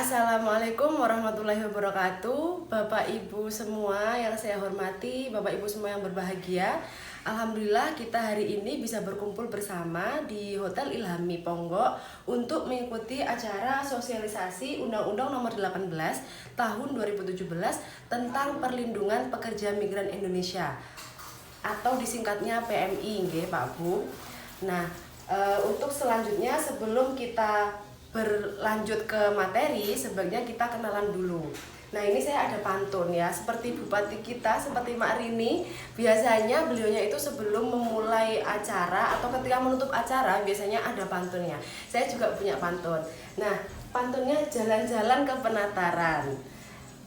Assalamualaikum warahmatullahi wabarakatuh. Bapak Ibu semua yang saya hormati, Bapak Ibu semua yang berbahagia. Alhamdulillah kita hari ini bisa berkumpul bersama di Hotel Ilhami Ponggok untuk mengikuti acara sosialisasi Undang-Undang Nomor 18 Tahun 2017 tentang Perlindungan Pekerja Migran Indonesia atau disingkatnya PMI, nggih Pak Bu. Nah, untuk selanjutnya sebelum kita berlanjut ke materi, sebaiknya kita kenalan dulu. Nah, ini saya ada pantun ya, seperti Bupati kita, seperti Mak Rini. Biasanya beliaunya itu sebelum memulai acara atau ketika menutup acara, biasanya ada pantunnya. Saya juga punya pantun. Nah, pantunnya jalan-jalan ke penataran.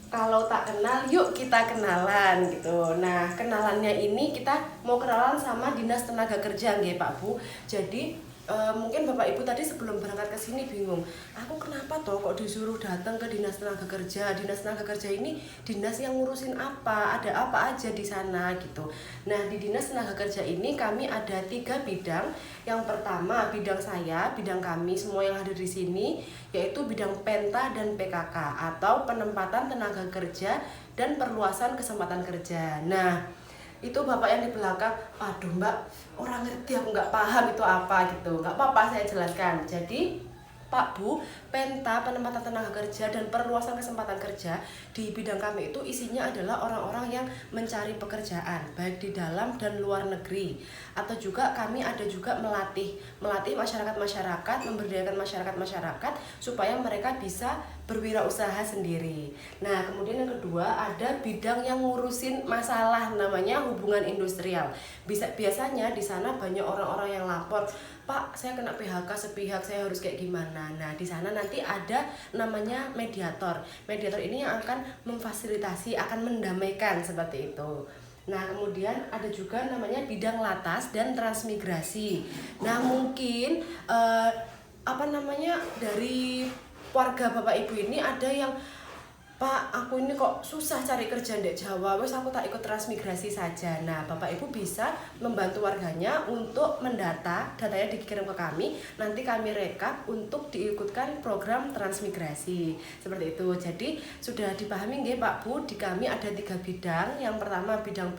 Kalau tak kenal, yuk kita kenalan gitu. Nah, kenalannya ini kita mau kenalan sama Dinas Tenaga Kerja, nggih Pak Bu. Jadi mungkin Bapak Ibu tadi sebelum berangkat ke sini bingung, aku kenapa toh kok disuruh datang ke Dinas Tenaga Kerja? Dinas Tenaga Kerja ini dinas yang ngurusin apa? Ada apa aja di sana gitu. Nah, di Dinas Tenaga Kerja ini kami ada 3 bidang. Yang pertama bidang saya, bidang kami semua yang hadir di sini, yaitu bidang Penta dan PKK atau penempatan tenaga kerja dan perluasan kesempatan kerja. Nah, itu bapak yang di belakang, aduh mbak, orang ngerti, aku nggak paham itu apa gitu. Nggak apa-apa, saya jelaskan. Jadi Pak Bu, Penta penempatan tenaga kerja dan perluasan kesempatan kerja di bidang kami itu isinya adalah orang-orang yang mencari pekerjaan baik di dalam dan luar negeri, atau juga kami ada juga melatih masyarakat-masyarakat, memberdayakan masyarakat-masyarakat supaya mereka bisa berwirausaha sendiri. Nah, kemudian yang kedua ada bidang yang ngurusin masalah namanya hubungan industrial. Biasanya di sana banyak orang-orang yang lapor, Pak, saya kena PHK sepihak, saya harus kayak gimana? Nah, di sana nanti ada namanya mediator. Mediator ini yang akan memfasilitasi, akan mendamaikan seperti itu. Nah, kemudian ada juga namanya bidang latas dan transmigrasi. Nah, mungkin dari warga Bapak Ibu ini ada yang, Pak, aku ini kok susah cari kerja di Jawa, wes aku tak ikut transmigrasi saja. Nah, Bapak Ibu bisa membantu warganya untuk mendata, datanya dikirim ke kami, nanti kami rekap untuk diikutkan program transmigrasi. Seperti itu. Jadi, sudah dipahami nggih Pak Bu, di kami ada 3 bidang. Yang pertama bidang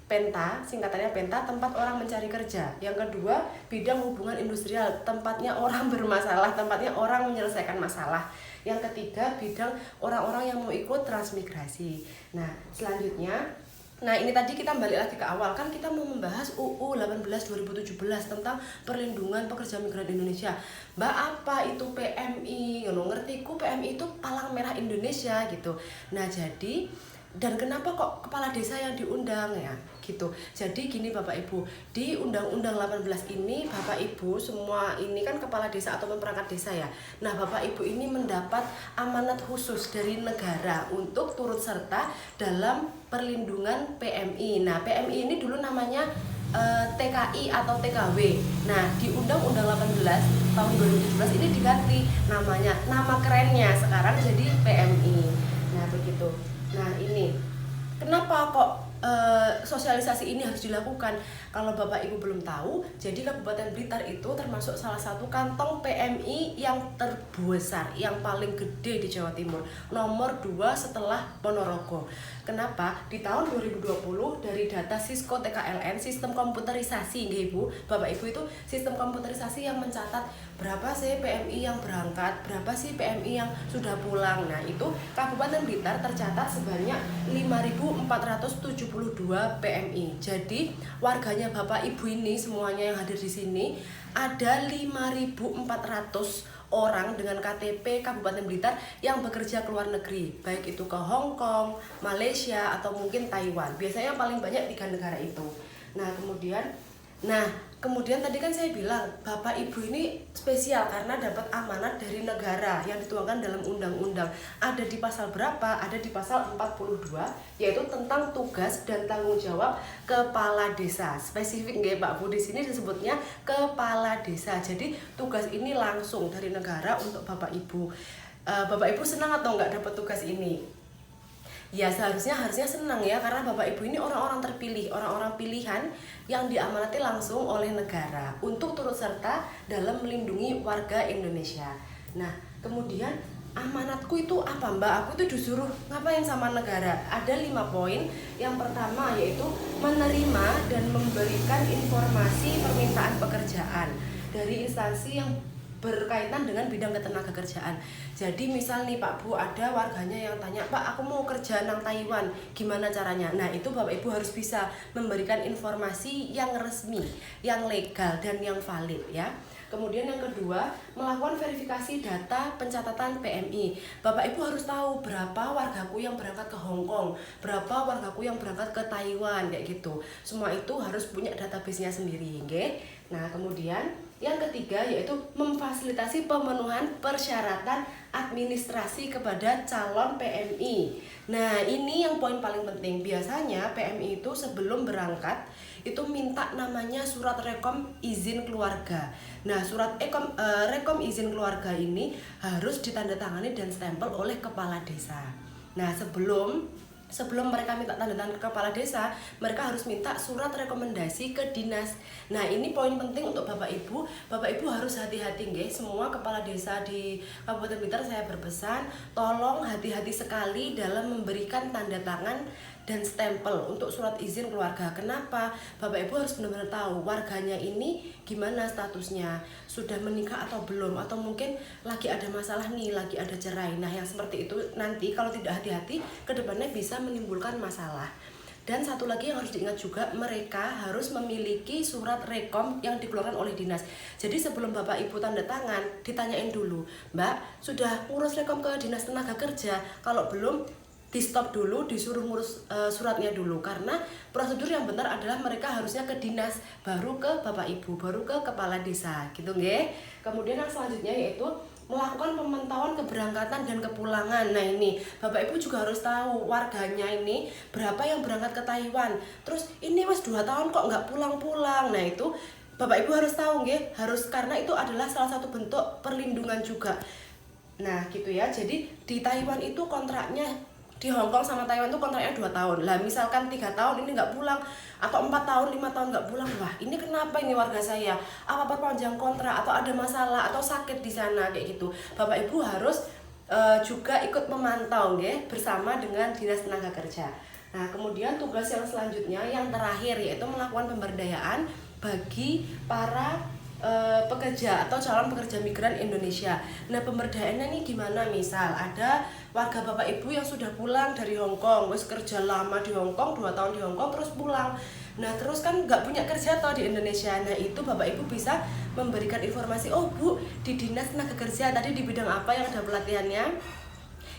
Penta, singkatannya Penta, tempat orang mencari kerja. Yang kedua, bidang hubungan industrial, tempatnya orang bermasalah, tempatnya orang menyelesaikan masalah. Yang ketiga, bidang orang-orang yang mau ikut transmigrasi. Nah, selanjutnya, ini tadi kita balik lagi ke awal, kan kita mau membahas UU 18 2017 tentang perlindungan pekerja migran Indonesia. Mbak, apa itu PMI? Ngertiku PMI itu Palang Merah Indonesia gitu. Nah, jadi dan kenapa kok kepala desa yang diundang ya gitu. Jadi gini Bapak Ibu, di Undang-Undang 18 ini Bapak Ibu semua ini kan kepala desa atau perangkat desa ya. Nah, Bapak Ibu ini mendapat amanat khusus dari negara untuk turut serta dalam perlindungan PMI. Nah, PMI ini dulu namanya TKI atau TKW. Nah, di Undang-Undang 18 tahun 2017 ini diganti namanya, nama kerennya sekarang jadi PMI. Nah, begitu. Nah, ini kenapa kok sosialisasi ini harus dilakukan? Kalau Bapak Ibu belum tahu, jadi Kabupaten Blitar itu termasuk salah satu kantong PMI yang terbesar, yang paling gede di Jawa Timur, nomor 2 setelah Ponorogo. Kenapa? Di tahun 2020 dari data Sisko TKLN, sistem komputerisasi nggih Ibu, Bapak Ibu, itu sistem komputerisasi yang mencatat berapa sih PMI yang berangkat, berapa sih PMI yang sudah pulang. Nah, itu Kabupaten Blitar tercatat sebanyak 5.472 PMI. Jadi warganya Bapak Ibu ini semuanya yang hadir di sini ada 5.400 orang dengan KTP Kabupaten Blitar yang bekerja ke luar negeri, baik itu ke Hong Kong, Malaysia, atau mungkin Taiwan. Biasanya paling banyak 3 negara itu. Kemudian tadi kan saya bilang Bapak Ibu ini spesial karena dapat amanat dari negara yang dituangkan dalam undang-undang. Ada di pasal berapa? Ada di pasal 42, yaitu tentang tugas dan tanggung jawab kepala desa. Spesifik nggih Pak Bu, di sini disebutnya kepala desa. Jadi tugas ini langsung dari negara untuk Bapak Ibu. Bapak Ibu senang atau enggak dapat tugas ini? Ya, harusnya senang ya, karena Bapak Ibu ini orang-orang terpilih, orang-orang pilihan yang diamanati langsung oleh negara untuk turut serta dalam melindungi warga Indonesia. Nah, kemudian amanatku itu apa Mbak? Aku itu disuruh ngapain sama negara? Ada 5 poin. Yang pertama yaitu menerima dan memberikan informasi permintaan pekerjaan dari instansi yang berkaitan dengan bidang ketenaga kerjaan. Jadi misal nih Pak Bu, ada warganya yang tanya, Pak aku mau kerja nang Taiwan, gimana caranya? Nah itu Bapak Ibu harus bisa memberikan informasi yang resmi, yang legal dan yang valid ya. Kemudian yang kedua, melakukan verifikasi data pencatatan PMI. Bapak Ibu harus tahu berapa wargaku yang berangkat ke Hong Kong, berapa wargaku yang berangkat ke Taiwan, kayak gitu. Semua itu harus punya database-nya sendiri, okay? Nah, kemudian yang ketiga yaitu memfasilitasi pemenuhan persyaratan administrasi kepada calon PMI. Nah, ini yang poin paling penting. Biasanya PMI itu sebelum berangkat itu minta namanya surat rekom izin keluarga. Nah, surat rekom izin keluarga ini harus ditandatangani dan stempel oleh kepala desa. Nah, sebelum mereka minta tanda tangan ke kepala desa, mereka harus minta surat rekomendasi ke dinas. Nah, ini poin penting untuk Bapak Ibu. Bapak Ibu harus hati-hati nggih. Semua kepala desa di Kabupaten Blitar saya berpesan, tolong hati-hati sekali dalam memberikan tanda tangan dan stempel untuk surat izin keluarga. Kenapa? Bapak Ibu harus benar-benar tahu warganya ini gimana statusnya, sudah menikah atau belum, atau mungkin lagi ada masalah nih, lagi ada cerai. Nah, yang seperti itu nanti kalau tidak hati-hati kedepannya bisa menimbulkan masalah. Dan satu lagi yang harus diingat juga, mereka harus memiliki surat rekom yang dikeluarkan oleh dinas. Jadi sebelum Bapak Ibu tanda tangan, ditanyain dulu, Mbak, sudah ngurus rekom ke Dinas Tenaga Kerja? Kalau belum, di stop dulu, disuruh ngurus suratnya dulu, karena prosedur yang benar adalah mereka harusnya ke dinas, baru ke Bapak Ibu, baru ke kepala desa, gitu nggih. Kemudian yang selanjutnya yaitu melakukan pemantauan keberangkatan dan kepulangan. Nah, ini Bapak Ibu juga harus tahu warganya ini berapa yang berangkat ke Taiwan. Terus ini mas 2 tahun kok nggak pulang-pulang. Nah, itu Bapak Ibu harus tahu nggih, harus, karena itu adalah salah satu bentuk perlindungan juga. Nah, gitu ya. Jadi di Taiwan itu kontraknya, di Hong Kong sama Taiwan itu kontraknya 2 tahun. Lah misalkan 3 tahun ini nggak pulang, atau 4 tahun, 5 tahun nggak pulang, wah ini kenapa ini warga saya? Apa perpanjang kontrak, atau ada masalah, atau sakit di sana, kayak gitu. Bapak Ibu harus juga ikut memantau nggih, bersama dengan Dinas Tenaga Kerja. Nah, kemudian tugas yang selanjutnya, yang terakhir, yaitu melakukan pemberdayaan bagi para pekerja atau calon pekerja migran Indonesia. Nah, pemberdayaannya ini gimana? Misal ada warga Bapak Ibu yang sudah pulang dari Hong Kong, wis kerja lama di Hong Kong, 2 tahun di Hong Kong, terus pulang. Nah, terus kan nggak punya kerja toh di Indonesia. Nah, itu Bapak Ibu bisa memberikan informasi, oh Bu, di Dinas Tenaga Kerja tadi di bidang apa yang ada pelatihannya?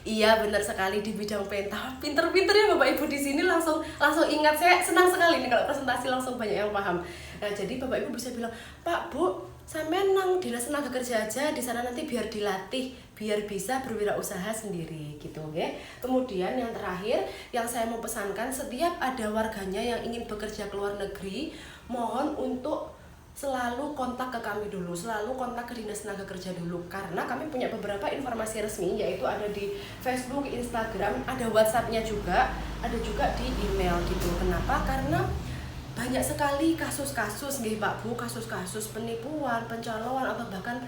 Iya, benar sekali, di bidang penta. Pinter-pinter ya Bapak Ibu di sini, langsung ingat. Saya senang sekali nih kalau presentasi langsung banyak yang paham. Nah, jadi Bapak Ibu bisa bilang, Pak, Bu, sampai nang Dinas Tenaga Kerja aja di sana, nanti biar dilatih, biar bisa berwirausaha sendiri gitu, oke? Kemudian yang terakhir yang saya mau pesankan, setiap ada warganya yang ingin bekerja ke luar negeri, mohon untuk selalu kontak ke kami dulu, selalu kontak ke Dinas Tenaga Kerja dulu, karena kami punya beberapa informasi resmi, yaitu ada di Facebook, Instagram, ada WhatsApp-nya juga, ada juga di email gitu. Kenapa? Karena banyak sekali kasus-kasus nggih Pak Bu, kasus-kasus penipuan, pencalonan, atau bahkan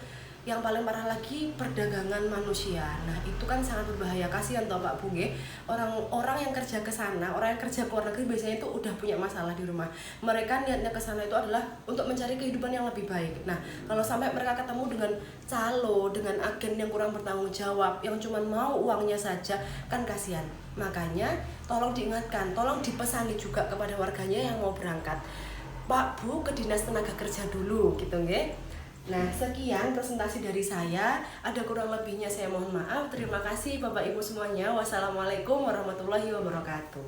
yang paling parah lagi perdagangan manusia. Nah, itu kan sangat berbahaya. Kasihan toh Pak Bu nggih. Orang-orang yang kerja ke sana, orang yang kerja ke luar negeri biasanya itu udah punya masalah di rumah. Mereka niatnya ke sana itu adalah untuk mencari kehidupan yang lebih baik. Nah, kalau sampai mereka ketemu dengan calo, dengan agen yang kurang bertanggung jawab, yang cuma mau uangnya saja, kan kasihan. Makanya tolong diingatkan, tolong dipesani juga kepada warganya yang mau berangkat, Pak Bu, ke Dinas Tenaga Kerja dulu gitu nggih. Nah, sekian presentasi dari saya. Ada kurang lebihnya saya mohon maaf. Terima kasih Bapak Ibu semuanya. Wassalamualaikum warahmatullahi wabarakatuh.